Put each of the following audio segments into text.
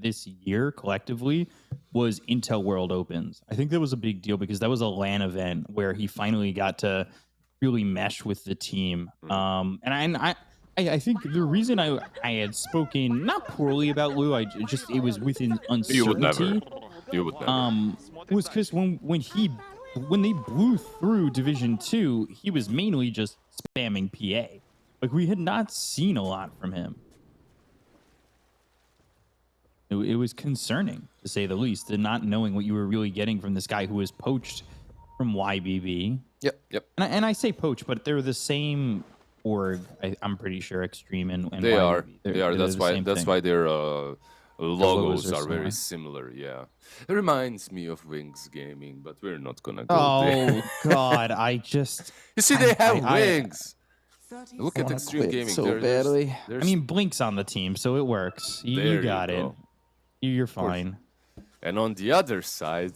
this year collectively was Intel World Opens. I think that was a big deal because that was a LAN event where he finally got to really mesh with the team. I think the reason I had spoken not poorly about Lou, it was within You would never. uncertainty. You would never. Was because when they blew through Division 2, he was mainly just spamming PA. Like we had not seen a lot from him. It was concerning, to say the least, and not knowing what you were really getting from this guy who was poached from YBB. Yep. And I say poached, but they're the same org. I'm pretty sure Xtreme and They YBB. are. They are. That's why their logos are similar. very similar. Yeah. It reminds me of Wings Gaming, but we're not gonna go there. Oh God, You see, they have wings. Look at Xtreme Gaming. So badly. I mean, Blink's on the team, so it works. You got it. You're fine. And on the other side,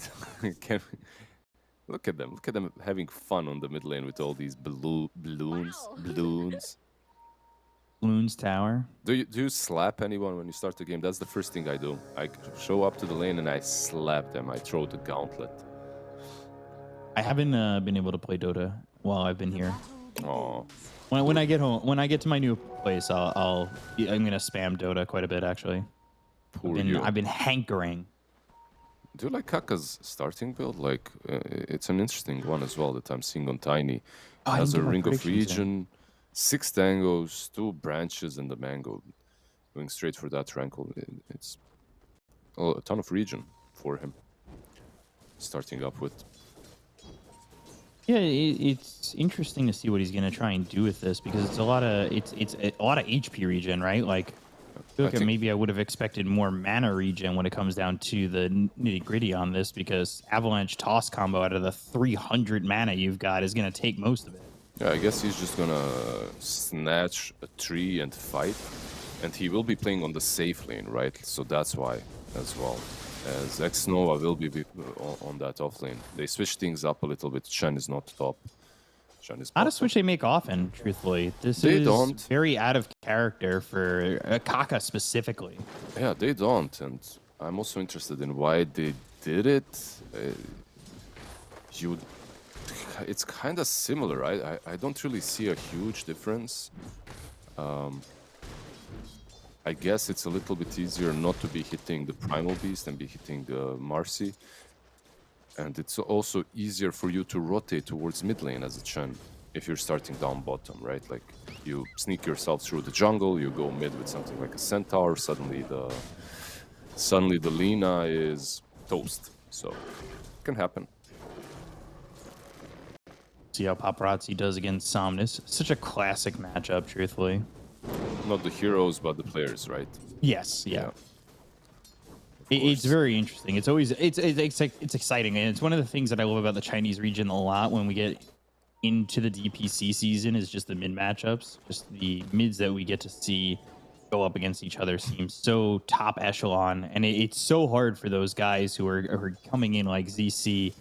look at them. Look at them having fun on the mid lane with all these balloons. Balloons Tower. Do you slap anyone when you start the game? That's the first thing I do. I show up to the lane and I slap them. I throw the gauntlet. I haven't been able to play Dota while I've been here. Oh. When I get home, when I get to my new place, I'm gonna spam Dota quite a bit actually. I've been hankering. Do you like Kaka's starting build? Like, it's an interesting one as well that I'm seeing on Tiny. Has a Ring of Region, 6 tangos, 2 branches, and the Mango. Going straight for that rankle. It's a ton of region for him. Starting up with. Yeah, it's interesting to see what he's gonna try and do with this because it's a lot of HP regen, right? Like. I feel like maybe I would have expected more mana regen when it comes down to the nitty gritty on this because Avalanche Toss combo out of the 300 mana you've got is going to take most of it. Yeah, I guess he's just going to snatch a tree and fight. And he will be playing on the safe lane, right? So that's why as well. As X-Nova will be on that off lane. They switch things up a little bit. Chen is not top. Not a switch they make often, truthfully. This is very out of character for Kaka specifically. Yeah, they don't, and I'm also interested in why they did it. It's kind of similar. I don't really see a huge difference. I guess it's a little bit easier not to be hitting the Primal Beast and be hitting the Marcy. And it's also easier for you to rotate towards mid lane as a Chen if you're starting down bottom, right? Like you sneak yourself through the jungle, you go mid with something like a Centaur, suddenly the Lina is toast. So it can happen. See how Paparazzi does against Somnus. Such a classic matchup, truthfully. Not the heroes, but the players, right? Yes, yeah. It's very interesting. It's always it's exciting, and it's one of the things that I love about the Chinese region a lot when we get into the DPC season is just the mid matchups. Just the mids that we get to see go up against each other seem so top echelon, and it's so hard for those guys who are coming in like ZC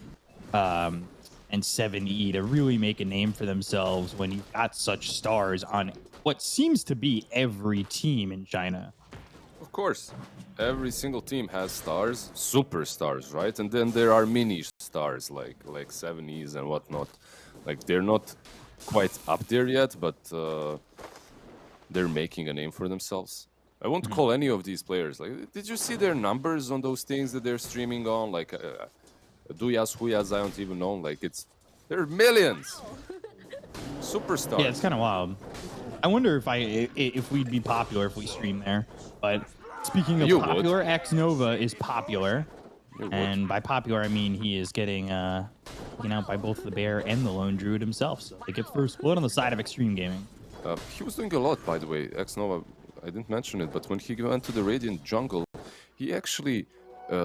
and 7E to really make a name for themselves when you've got such stars on what seems to be every team in China. Of course, every single team has stars, superstars, right? And then there are mini stars like 7Es and whatnot. Like they're not quite up there yet, but they're making a name for themselves. I won't call any of these players. Like, did you see their numbers on those things that they're streaming on? Like Duyas, Huyas, I don't even know. Like they're millions. Superstars. Yeah, it's kind of wild. I wonder if we'd be popular if we stream there. But speaking of popular, X-Nova is popular. And by popular, I mean he is getting taken out by both the Bear and the Lone Druid himself. So they get first blood on the side of Xtreme Gaming. He was doing a lot, by the way. X-Nova, I didn't mention it, but when he went to the Radiant jungle, he actually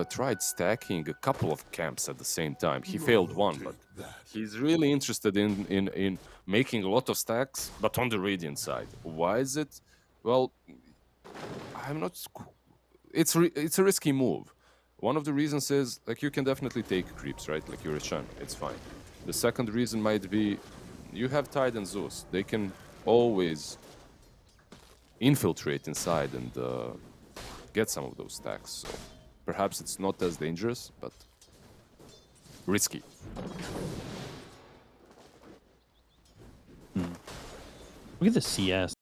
tried stacking a couple of camps at the same time. He failed one, but he's really interested in making a lot of stacks, but on the Radiant side. Why is it? Well, I'm not... It's a risky move. One of the reasons is, like, you can definitely take creeps, right? Like, you're a Chen, it's fine. The second reason might be, you have Tide and Zeus. They can always infiltrate inside and get some of those stacks. So perhaps it's not as dangerous, but risky. Look at the CS.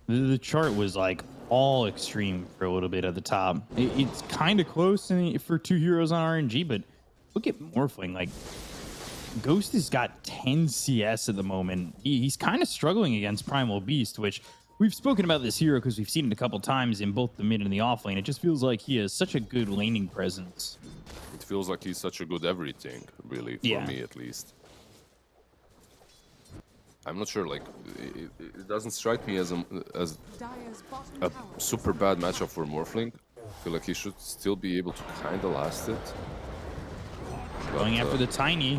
The chart was like all extreme for a little bit at the top. It's kind of close for 2 heroes on RNG, but look at Morphling. Like, Ghost has got 10 CS at the moment. He's kind of struggling against Primal Beast, which we've spoken about this hero because we've seen it a couple times in both the mid and the off lane. It just feels like he has such a good laning presence. It feels like he's such a good everything, really, for me at least. I'm not sure, like, it doesn't strike me as a super bad matchup for Morphling. I feel like he should still be able to kind of last it. Going after the Tiny.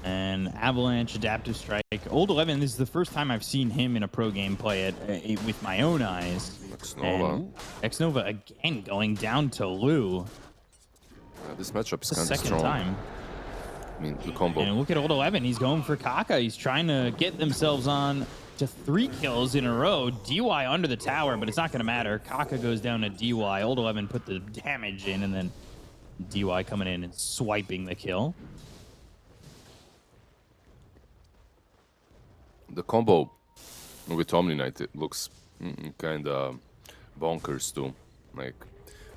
And Avalanche, Adaptive Strike. Old 11, this is the first time I've seen him in a pro game play it with my own eyes. Xnova again going down to Lou. This matchup is kind of second strong. Time. I mean, the combo. And look at Old 11. He's going for Kaka. He's trying to get themselves on to 3 kills in a row. DY under the tower, but it's not going to matter. Kaka goes down to DY. Old 11 put the damage in, and then DY coming in and swiping the kill. The combo with Omni-Knight, it looks kind of bonkers too. Like,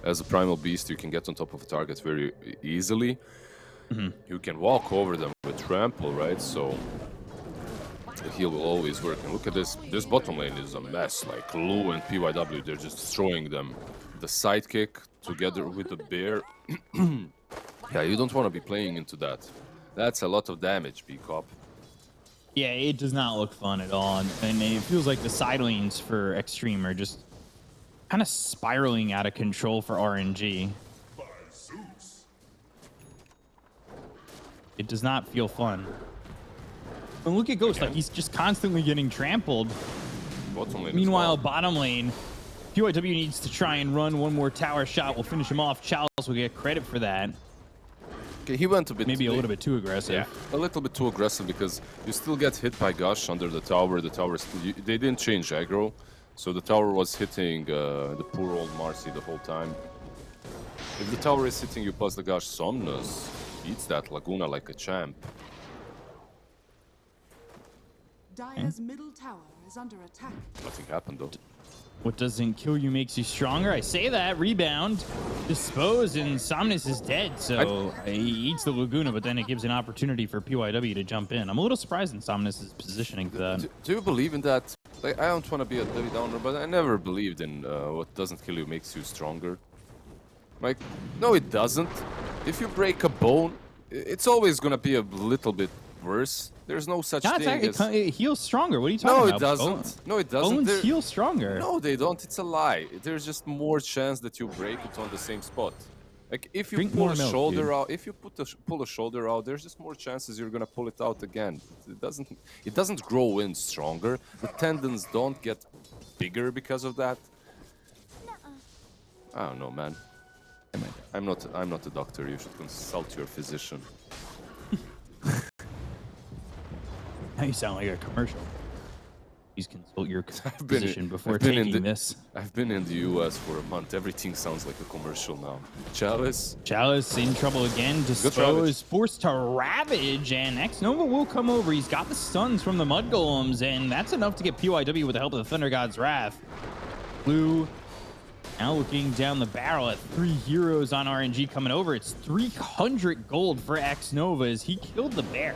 as a Primal Beast, you can get on top of a target very easily. You can walk over them with Trample, right? So the heal will always work. And look at this. This bottom lane is a mess. Like, Lou and PYW, they're just destroying them. The sidekick together with the bear. Yeah, you don't want to be playing into that. That's a lot of damage, B-Cop. Yeah, it does not look fun at all. And it feels like the side lanes for Xtreme are just kind of spiraling out of control for RNG. It does not feel fun. And look at Ghost, like he's just constantly getting trampled. Meanwhile, bottom lane, PYW needs to try and run one more tower shot. We'll finish him off. Charles will get credit for that. Okay, he went a bit... Maybe a little bit too aggressive. Yeah, a little bit too aggressive because you still get hit by Gush under the tower. The tower still... They didn't change aggro, so the tower was hitting the poor old Marcy the whole time. If the tower is hitting you plus the Gush, Somnus eats that Laguna like a champ. Dire's middle tower is under attack. Nothing happened though. What doesn't kill you makes you stronger. I say that. Rebound, dispose, and Somnus is dead. So he eats the Laguna, but then it gives an opportunity for PYW to jump in. I'm a little surprised in Somnus' positioning for that. Do you believe in that? Like, I don't want to be a Debbie Downer, but I never believed in what doesn't kill you makes you stronger. Like, no, it doesn't. If you break a bone, it's always gonna be a little bit worse. There's no such thing as... It heals stronger. What are you talking about? No, it doesn't. No, it doesn't. Bones heal stronger. No, they don't. It's a lie. There's just more chance that you break it on the same spot. Like, if you pull a shoulder out, if you pull a shoulder out, there's just more chances you're gonna pull it out again. It doesn't grow in stronger. The tendons don't get bigger because of that. I don't know, man. I'm not a doctor. You should consult your physician. Now you sound like a commercial. Please consult your physician before taking this. I've been in the US for a month. Everything sounds like a commercial now. Chalice in trouble again. Dispose, forced to ravage, and Xnova will come over. He's got the stuns from the Mud Golems, and that's enough to get PYW with the help of the Thunder God's Wrath. Blue now looking down the barrel at 3 heroes on RNG coming over. It's 300 gold for Xnova as he killed the bear.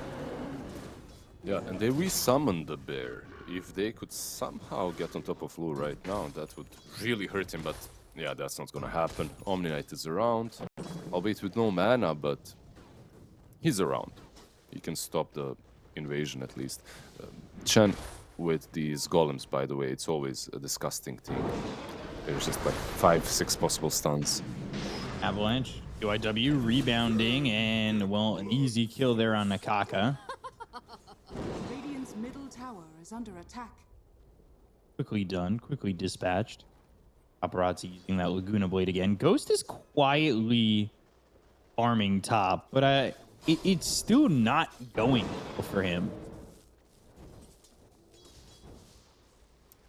Yeah, and they resummoned the bear. If they could somehow get on top of Lou right now, that would really hurt him, but yeah, that's not gonna happen. Omni-Knight is around, albeit with no mana, but he's around. He can stop the invasion at least. Chen with these golems, by the way, it's always a disgusting thing. There's just like 5-6 possible stuns. Avalanche, PYW rebounding, and well, an easy kill there on Nakaka. Radiant's middle tower is under attack. Quickly done, quickly dispatched. Paparazzi using that Laguna Blade again. Ghost is quietly farming top, but it's still not going for him.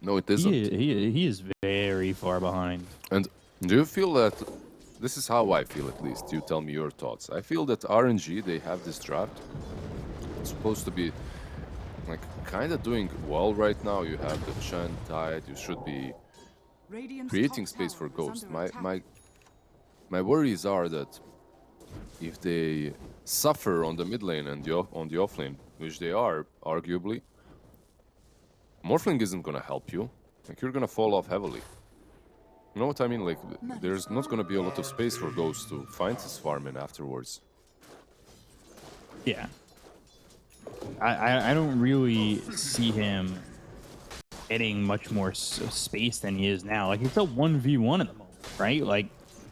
No, it isn't. He is very far behind. And Do you feel that this is how I feel, at least? You tell me your thoughts. I feel that RNG, they have this draft. It's supposed to be like kind of doing well right now. You have the Chen Tide. You should be Radiant's creating top space tower for is Ghost. under attack. My worries are that if they suffer on the mid lane and on the off lane, which they are arguably, Morphling isn't gonna help you. Like, you're gonna fall off heavily. You know what I mean? Like, there's not gonna be a lot of space for Ghost to find his farm in afterwards. Yeah. I don't really see him getting much more space than he is now. Like, it's a 1v1 at the moment, right? Like,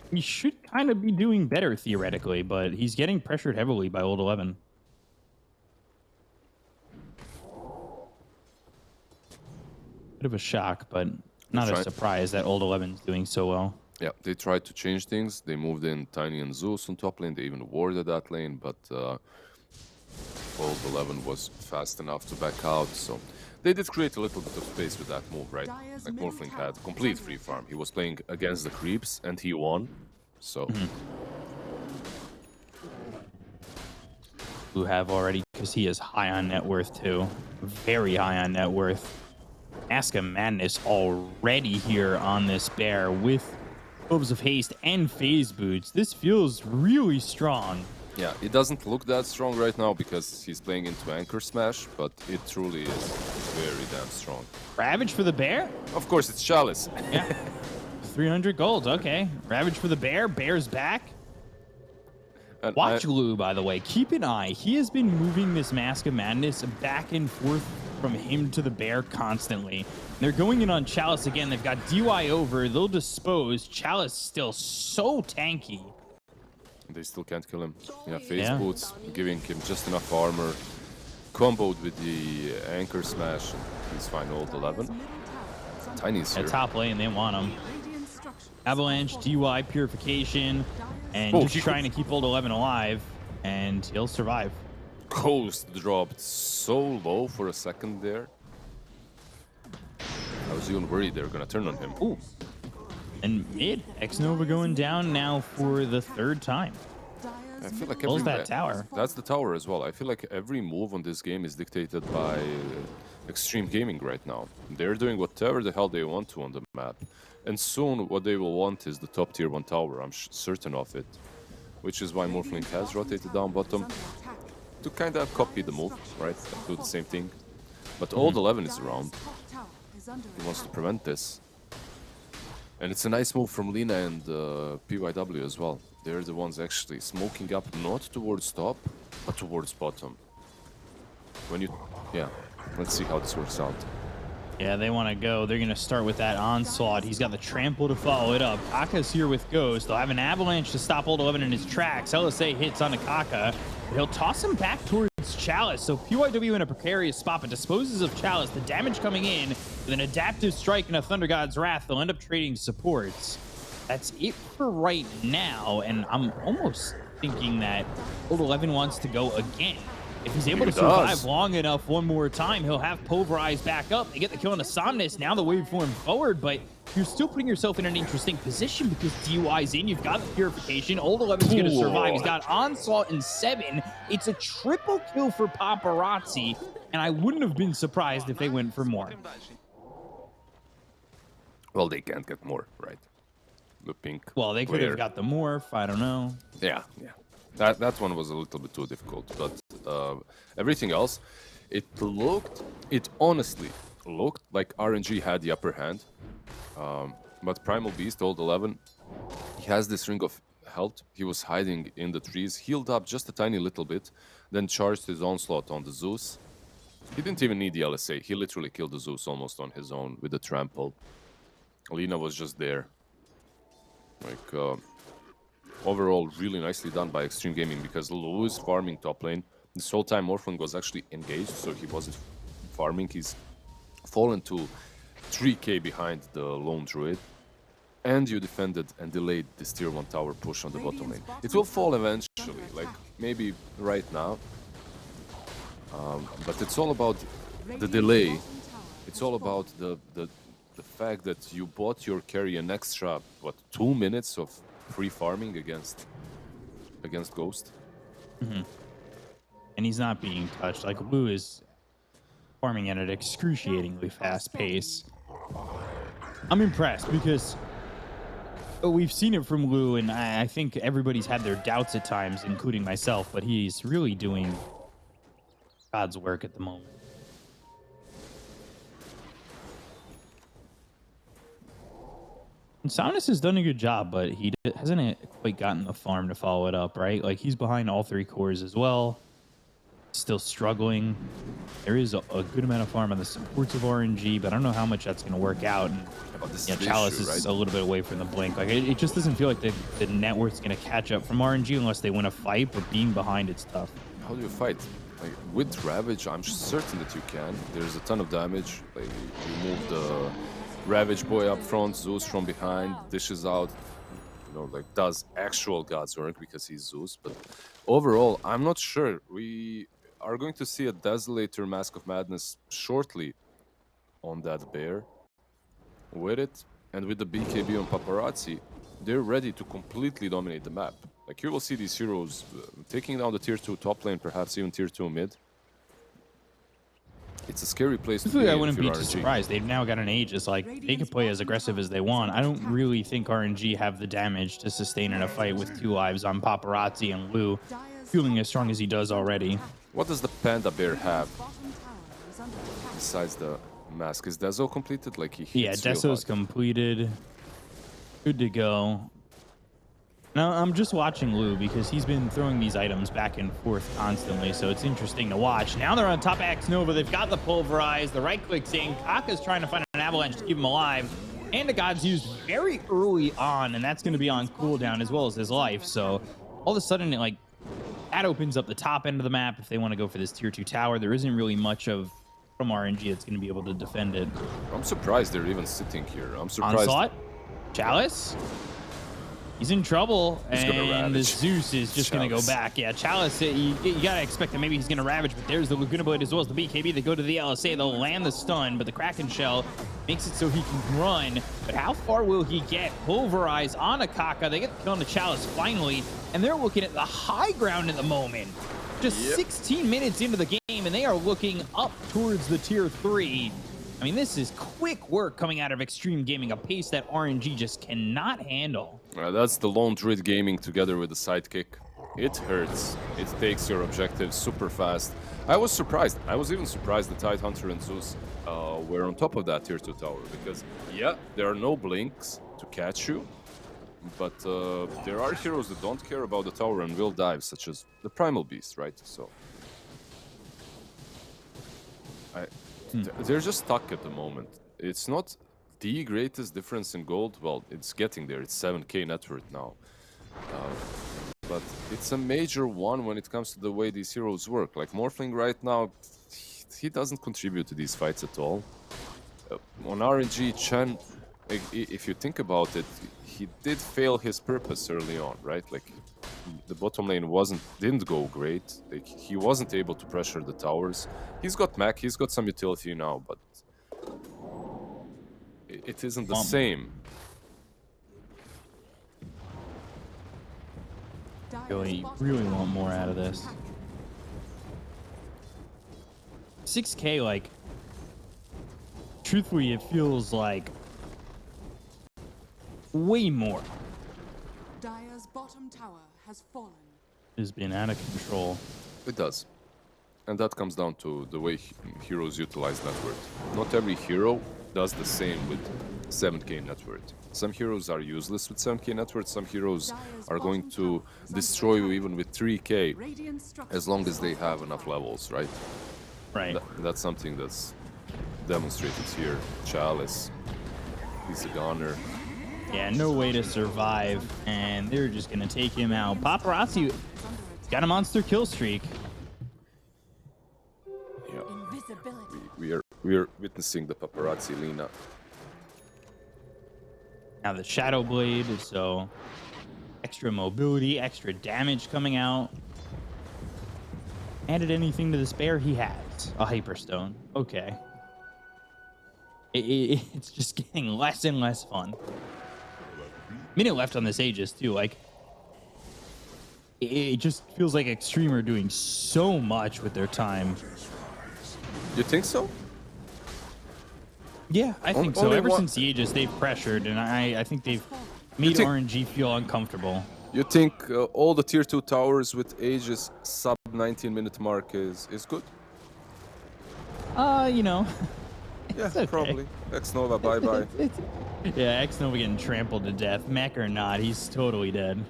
he should kind of be doing better theoretically, but he's getting pressured heavily by Old 11. Bit of a shock, but not a surprise that Old 11's doing so well. Yeah, they tried to change things. They moved in Tiny and Zeus on top lane. They even warded that lane, but Old 11 was fast enough to back out. So they did create a little bit of space with that move, right? Like, Morphling had complete free farm. He was playing against the creeps, and he won. So Who have already, because he is high on net worth too. Very high on net worth. Mask of Madness already here on this bear with Hooves of Haste and Phase Boots. This feels really strong. yeah, it doesn't look that strong right now because he's playing into Anchor Smash, but it truly is very damn strong. Ravage for the bear? Of course, it's Chalice. Yeah. 300 gold, okay. Ravage for the bear, bear's back. And Watch Lou, by the way. Keep an eye. He has been moving this Mask of Madness back and forth from him to the bear constantly. They're going in on Chalice again. They've got DY over. They'll dispose. Chalice still so tanky. They still can't kill him. Yeah, Phase Boots giving him just enough armor. Comboed with the Anchor Smash. He's fine, Old 11. Tiny's here. At top lane, they want him. Avalanche, DY, Purification, and Oh, just trying to keep Old 11 alive, and he'll survive. Ghost dropped so low for a second there. I was even worried they were gonna turn on him. Ooh. And mid, X-Nova going down now for the third time. I feel like Close that tower. That's the tower as well. I feel like every move on this game is dictated by Xtreme Gaming right now. They're doing whatever the hell they want to on the map. And soon what they will want is the top tier 1 tower, I'm certain of it. Which is why Morphling has rotated down bottom to kind of copy the move, right? Do the same thing. But Old 11 is around. He wants to prevent this. And it's a nice move from Lina and PYW as well. They're the ones actually smoking up, not towards top, but towards bottom. Yeah, let's see how this works out. Yeah, they want to go. They're going to start with that onslaught. He's got the trample to follow it up. Kaka's here with Ghost. They'll have an avalanche to stop Old 11 in his tracks. LSA hits onto Kaka. He'll toss him back towards Chalice. So PYW in a precarious spot, but disposes of Chalice. The damage coming in with an adaptive strike and a Thunder God's Wrath. They'll end up trading supports. That's it for right now. And I'm almost thinking that Old 11 wants to go again. If he's able to survive long enough one more time, he'll have Pulverize back up. They get the kill on the Somnus. Now the wave form forward, but you're still putting yourself in an interesting position because DY's in. You've got the Purification. Old 11's going to survive. He's got Onslaught in 7. It's a triple kill for Paparazzi, and I wouldn't have been surprised if they went for more. Well, they can't get more, right? The pink. Well, they could have got the Morph. I don't know. Yeah. That one was a little bit too difficult, but everything else, it honestly looked like RNG had the upper hand. But Primal Beast, Old 11, he has this ring of health. He was hiding in the trees, healed up just a tiny little bit, then charged his onslaught on the Zeus. He didn't even need the LSA. He literally killed the Zeus almost on his own with the trample. Lina was just there. Like, overall, really nicely done by Xtreme Gaming because Lou is farming top lane. This whole time Morphling was actually engaged, so he wasn't farming. He's fallen to 3k behind the lone druid. And you defended and delayed this tier 1 tower push on the bottom lane. It will fall eventually, like maybe right now. But it's all about the delay. It's all about the the fact that you bought your carry an extra, what, 2 minutes of free farming against Ghost? And he's not being touched. Like, Blue is farming at an excruciatingly fast pace. I'm impressed because we've seen it from Lou, and I think everybody's had their doubts at times, including myself, but he's really doing God's work at the moment. And Saunus has done a good job, but he hasn't quite gotten the farm to follow it up, right? Like, he's behind all 3 cores as well. Still struggling. There is a good amount of farm on the supports of RNG, but I don't know how much that's going to work out. And yeah, Chalice is a little bit away from the blink. Like, it just doesn't feel like the network's going to catch up from RNG unless they win a fight, but being behind, it's tough. How do you fight? Like, with Ravage, I'm certain that you can. There's a ton of damage. Like, you move the Ravage boy up front, Zeus from behind, dishes out, you know, like, does actual God's work because he's Zeus. But overall, I'm not sure. We are going to see a Desolator Mask of Madness shortly on that bear. With it, and with the BKB on Paparazzi, they're ready to completely dominate the map. Like, you will see these heroes taking down the tier 2 top lane, perhaps even tier 2 mid. It's a scary place to be. I wouldn't be too surprised. They've now got an Aegis. Like, they can play as aggressive as they want. I don't really think RNG have the damage to sustain in a fight with 2 lives on Paparazzi and Lou, feeling as strong as he does already. What does the Panda Bear have besides the mask? Is Deso completed? Like, he hits Deso's completed. Good to go. Now, I'm just watching Lou because he's been throwing these items back and forth constantly, so it's interesting to watch. Now they're on top of X Nova. They've got the Pulverize. The right-click's in. Kaka's trying to find an Avalanche to keep him alive. And the God's used very early on, and that's going to be on cooldown as well as his life. So all of a sudden, that opens up the top end of the map if they want to go for this tier 2 tower. There isn't really much from RNG that's going to be able to defend it. I'm surprised they're even sitting here. I'm surprised. Onslaught. Chalice. He's in trouble, and the Zeus is just going to go back. Yeah, Chalice, you got to expect that maybe he's going to ravage, but there's the Laguna Blade as well as the BKB. They go to the LSA. They'll land the stun, but the Kraken Shell makes it so he can run. But how far will he get? Pulverize on Akaka. They get the kill on the Chalice finally, and they're looking at the high ground at the moment. Just 16 minutes into the game, and they are looking up towards the tier 3. I mean, this is quick work coming out of Xtreme Gaming, a pace that RNG just cannot handle. That's the Lone Druid Gaming together with the sidekick. It hurts. It takes your objectives super fast. I was surprised. I was even surprised the Tidehunter and Zeus were on top of that tier 2 tower because, yeah, there are no blinks to catch you, but there are heroes that don't care about the tower and will dive, such as the Primal Beast, right? So they're just stuck at the moment. It's not the greatest difference in gold. Well, it's getting there. It's 7k net worth now. But it's a major one when it comes to the way these heroes work. Like, Morphling right now, he doesn't contribute to these fights at all. On RNG, Chen, if you think about it, he did fail his purpose early on, right? Like, the bottom lane didn't go great. Like, he wasn't able to pressure the towers. He's got mech, he's got some utility now, but it isn't the same. Really want more out of this. 6k, like, truthfully, it feels like way more. Dire's bottom tower has fallen. Has been out of control. It does. And that comes down to the way heroes utilize net worth. Not every hero does the same with 7k net worth. Some heroes are useless with 7k net worth. Some heroes are going to destroy you even with 3k as long as they have enough levels, right? Right. That's something that's demonstrated here. Chalice, he's a goner. Yeah, no way to survive, and they're just going to take him out. Paparazzi got a monster kill streak. Yeah. We are witnessing the Paparazzi Lina. Now the Shadow Blade, so extra mobility, extra damage coming out. Added anything to the spare? He has a Hyperstone. Okay. It's just getting less and less fun. Minute left on this Aegis too. Like it just feels like Xtreme are doing so much with their time. You think so? Yeah, I think so. only Ever one- since the Aegis, they've pressured, and I think they've made think- RNG feel uncomfortable. You think all the tier 2 towers with Aegis sub 19-minute mark is good? You know, Yeah, okay. probably. X-Nova, bye-bye. yeah, Xnova getting trampled to death. Mech or not, he's totally dead.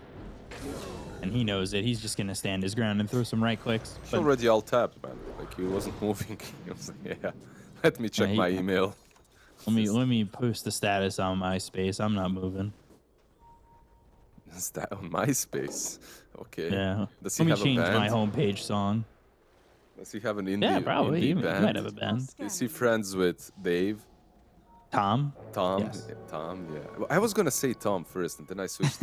And he knows it. He's just gonna stand his ground and throw some right clicks. He But already alt-tapped, man. Like, he wasn't moving. He was like, yeah, let me check Yeah, my email. let me post the status on MySpace. I'm not moving. Is that on MySpace? Okay. Yeah. Does he Let me have a change band? my homepage song. Does he have an indie, Yeah, probably. indie He band? might have a band. Is he friends with Dave? Tom. Tom? Yes. Yeah, Tom, yeah. Well, I was gonna say Tom first, and then I switched.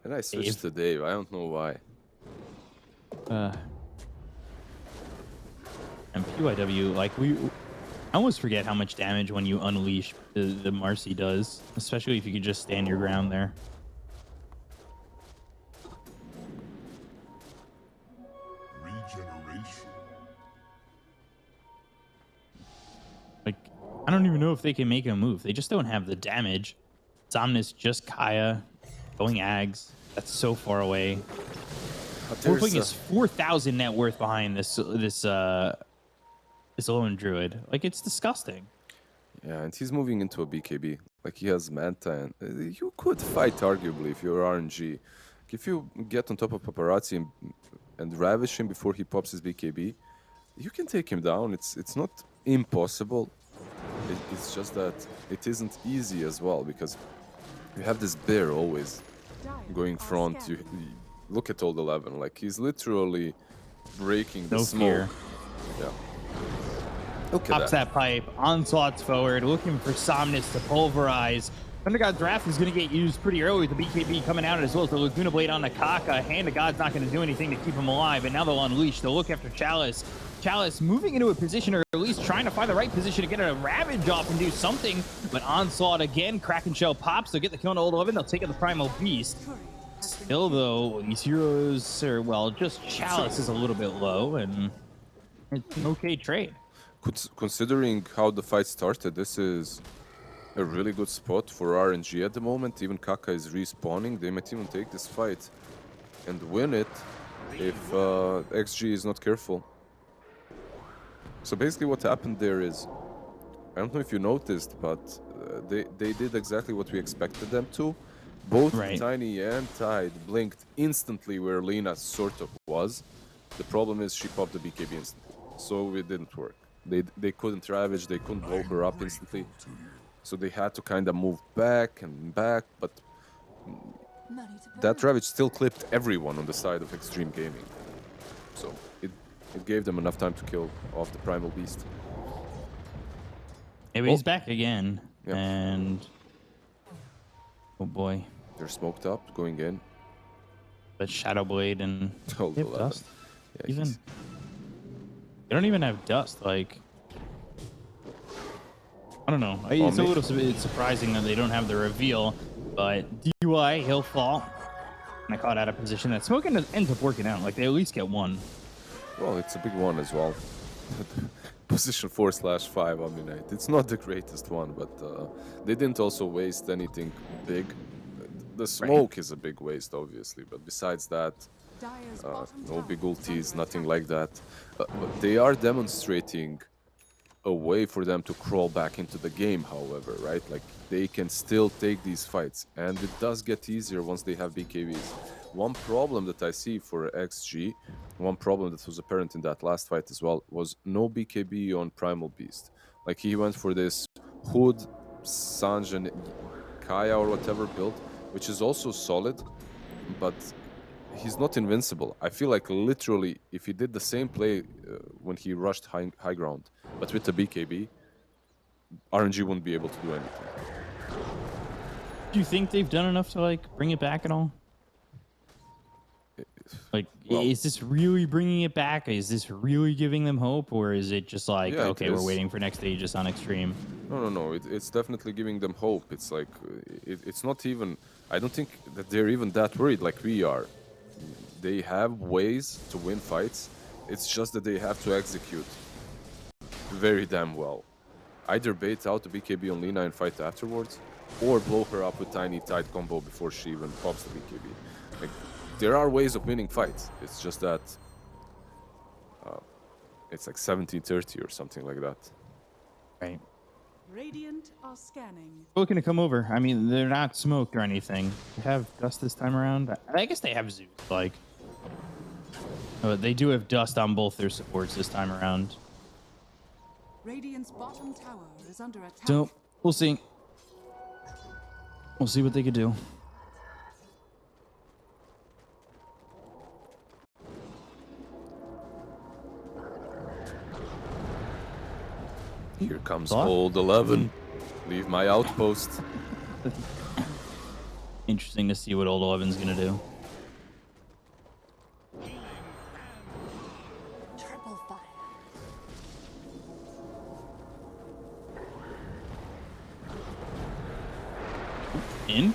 Then I switched to Dave. I don't know why. And PYW, like I almost forget how much damage when you unleash the Marcy does, especially if you could just stand your ground there. Regeneration. Like, I don't even know if they can make a move. They just don't have the damage. Somnus, just Kaya, going Ags. That's so far away. We're putting his 4,000 net worth behind this lone druid. Like, it's disgusting. Yeah, and he's moving into a BKB. Like, he has Manta, and you could fight arguably if you're RNG. If you get on top of Paparazzi and ravish him before he pops his BKB, you can take him down. It's not impossible. It's just that it isn't easy as well, because you have this bear always going front. You look at old 11, like he's literally breaking the No smoke. fear. Yeah. Look at Pops that pipe. Onslaught's forward, looking for Somnus to pulverize. Thunder God Draft is going to get used pretty early with the BKB coming out, as well as the Laguna Blade on the Kaka. Hand of God's not going to do anything to keep him alive, and now they'll unleash. They'll look after Chalice. Chalice moving into a position, or at least trying to find the right position to get a Ravage off and do something. But Onslaught again, Kraken Shell pops. They'll get the kill on Old 11. They'll take out the Primal Beast. Still, though, these heroes are, well, just Chalice is a little bit low, and it's an okay trade. Considering how the fight started, this is a really good spot for RNG at the moment. Even Kaka is respawning. They might even take this fight and win it if XG is not careful. So basically what happened there is, I don't know if you noticed, but they did exactly what we expected them to. Both Right. Tiny and Tide blinked instantly where Lena sort of was. The problem is she popped the BKB instantly, so it didn't work. They couldn't ravage, they couldn't blow her up instantly. So they had to kind of move back and back, but that ravage still clipped everyone on the side of Xtreme Gaming. So it gave them enough time to kill off the Primal Beast. Maybe he's back again, Yep. and oh boy, They're smoked up, going in. but Shadow Blade and Old they have 11. dust. Yeah, Even he's- they don't even have dust. Like, I don't know. It's a little bit surprising that they don't have the reveal. But DUI, he'll fall. And I caught out of position. That smoking ends up working out. Like, they at least get one. Well, it's a big one as well. Position 4/5 Omni-Knight. It's not the greatest one, but they didn't also waste anything big. The smoke is a big waste, obviously, but besides that, no big ultis, nothing like that. But they are demonstrating a way for them to crawl back into the game, however, right? Like, they can still take these fights, and it does get easier once they have BKBs. One problem that I see for XG, one problem that was apparent in that last fight as well, was no BKB on Primal Beast. Like, he went for this Hood, Sanj, and Kaya or whatever build, which is also solid, but he's not invincible. I feel like literally, if he did the same play when he rushed high ground, but with the BKB, RNG wouldn't be able to do anything. Do you think they've done enough to, like, bring it back at all? Like, Well- is this really bringing it back? Is this really giving them hope, or is it just like, Yeah, it okay, we're is. waiting for next Aegis on Xtreme? No. It's definitely giving them hope. It's like it's not even. I don't think that they're even that worried like we are. They have ways to win fights. It's just that they have to execute very damn well. Either bait out the BKB on Lina and fight afterwards, or blow her up with tiny tight combo before she even pops the BKB. Like, there are ways of winning fights. It's just that it's like 17-30 or something like that. Right. Radiant are scanning. Looking to come over. I mean, they're not smoked or anything. They have dust this time around. I guess they have Zeus. Like, they do have dust on both their supports this time around. Radiant's bottom tower is under attack. So we'll see. We'll see what they could do. Here comes Thought? old 11. Leave my outpost. Interesting to see what old 11's gonna do. Triple fire. In,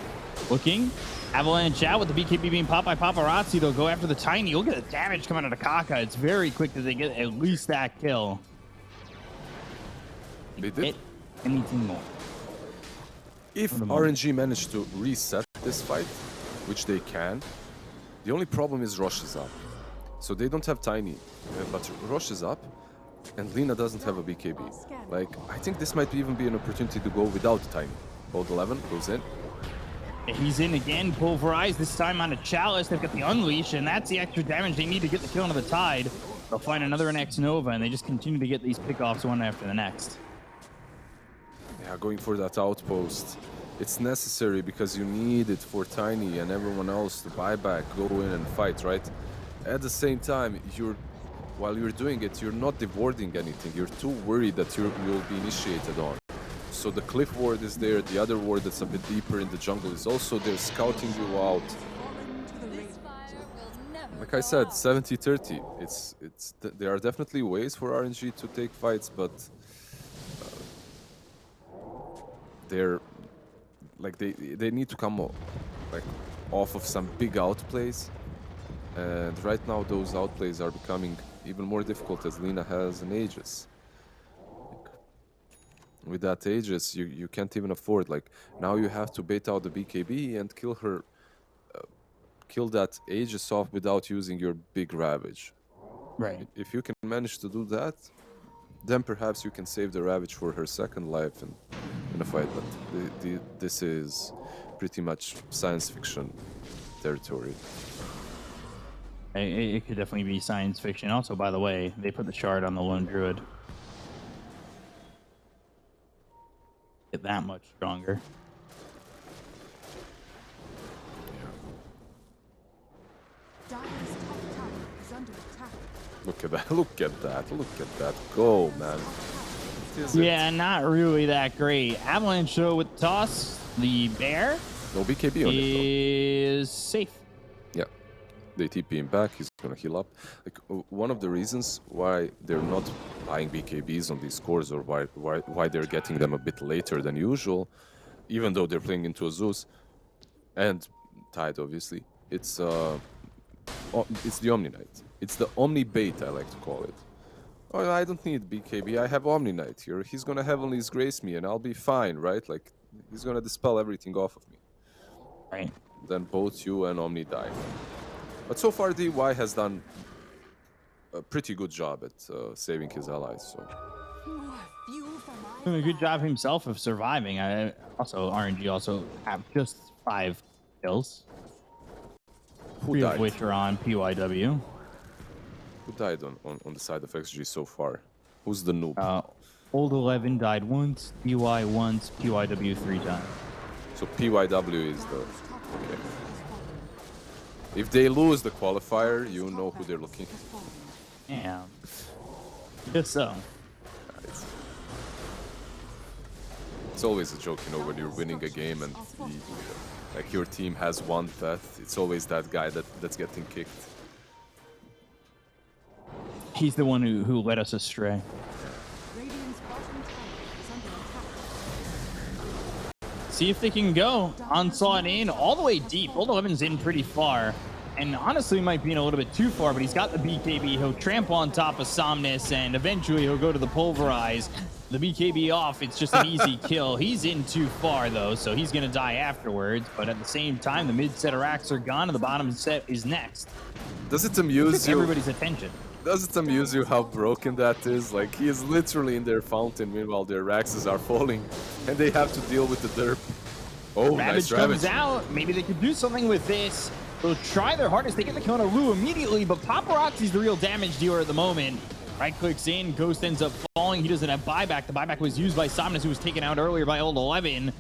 looking, avalanche out with the BKB being popped by Paparazzi. They'll go after the tiny. Look at the damage coming out of Kaka. It's very quick that they get at least that kill. They did. Get anything more? If For the moment. RNG managed to reset this fight, which they can, the only problem is Rosh is up. So they don't have Tiny, but Rosh is up, and Lina doesn't have a BKB. Like, I think this might even be an opportunity to go without Tiny. Old 11 goes in. He's in again, pulverized, this time on a chalice. They've got the unleash, and that's the extra damage they need to get the kill into the tide. They'll find another X Nova, and they just continue to get these pickoffs one after the next. Yeah, going for that outpost. It's necessary because you need it for Tiny and everyone else to buy back, go in and fight, right? At the same time, while you're doing it, you're not dewarding anything. You're too worried that you'll be initiated on. So the cliff ward is there, the other ward that's a bit deeper in the jungle is also there, scouting you out. Fallen to the This Radiant. fire will never Like I go said, out. 70-30. There are definitely ways for RNG to take fights, but they're like they need to come like off of some big outplays, and right now those outplays are becoming even more difficult as Lina has an Aegis. With that Aegis, you can't even afford, like, now you have to bait out the BKB and kill her, kill that Aegis off without using your big Ravage. Right. If you can manage to do that, then perhaps you can save the Ravage for her second life in a fight, but this is pretty much science fiction territory. It could definitely be science fiction. Also, by the way, they put the shard on the lone druid. Get that much stronger. Dire's top tower is under attack. Look at that, look at that, look at that. Go, man. Is it? Yeah, not really that great. Avalanche though with toss. The bear No BKB on it, is safe. though. Yeah. They TP him back, he's gonna heal up. Like, one of the reasons why they're not buying BKBs on these cores, or why they're getting them a bit later than usual, even though they're playing into a Zeus and Tide, obviously, it's the Omni Knight. It's the Omni Bait, I like to call it. Oh, I don't need BKB, I have Omni Knight here. He's gonna Heavenly's Grace me and I'll be fine, right? Like, he's gonna dispel everything off of me. Right. Then both you and Omni die. But so far, DY has done a pretty good job at saving his allies. So More fuel for my Doing a good fire. job himself of surviving. Also, RNG also have just 5 kills. who 3 of died? which are on PYW. Who died on the side of XG so far? Who's the noob? Old 11 died once, DY once, PYW 3 times. So PYW is the. Dire's top tower Okay. has fallen. If they lose the qualifier, you know who they're looking. Has fallen. Damn. Just so. It's always a joke, you know, when you're winning a game and like your team has one death, it's always that guy that's getting kicked. he's the one who led us astray. Radiant's bottom tower is under attack. See if they can go. Onslaught in all the way deep. Old 11's in pretty far. And honestly might be in a little bit too far, but he's got the BKB. He'll trample on top of Somnus, and eventually he'll go to the Pulverize. The BKB off, it's just an easy kill. He's in too far, though, so he's going to die afterwards. But at the same time, the mid-set racks are gone, and the bottom set is next. Does it amuse you? Everybody's attention. Does it amuse you how broken that is? Like, he is literally in their fountain, meanwhile their Raxes are falling, and they have to deal with the derp. Oh, Ravage nice comes Ravage. out. Maybe they could do something with this. They'll try their hardest. They get the kill on a Lu immediately, but Paparazzi's the real damage dealer at the moment. Right clicks in, Ghost ends up falling. He doesn't have buyback. The buyback was used by Somnus, who was taken out earlier by Old 11.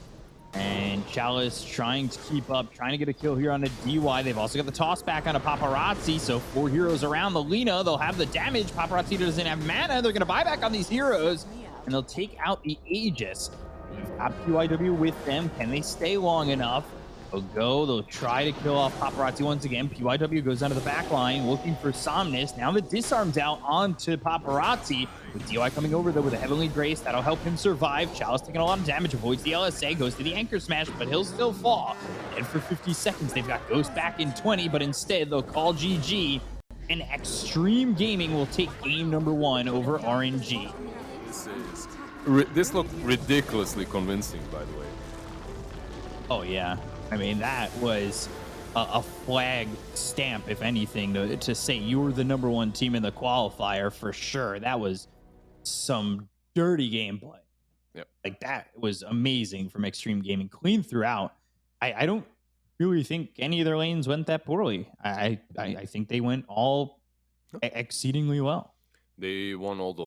And Chalice trying to keep up, trying to get a kill here on a DY. They've also got the toss back on a Paparazzi, so 4 heroes around the Lina. They'll have the damage. Paparazzi doesn't have mana. They're going to buy back on these heroes, and they'll take out the Aegis. You've got PYW with them. Can they stay long enough? They'll go. They'll try to kill off Paparazzi once again. PYW goes down to the back line looking for Somnus. Now the disarm's out onto Paparazzi. With DY coming over, though, with a Heavenly Grace. That'll help him survive. Chalice taking a lot of damage. Avoids the LSA. Goes to the Anchor Smash, but he'll still fall. And for 50 seconds, they've got Ghost back in 20, but instead they'll call GG. And Xtreme Gaming will take game number 1 over RNG. This looked ridiculously convincing, by the way. Oh, yeah. I mean, that was a flag stamp, if anything, to say you were the number 1 team in the qualifier for sure. That was some dirty gameplay. Yep. Like, that was amazing from Xtreme Gaming. Clean throughout. I don't really think any of their lanes went that poorly. I think they went all exceedingly well. They won all the...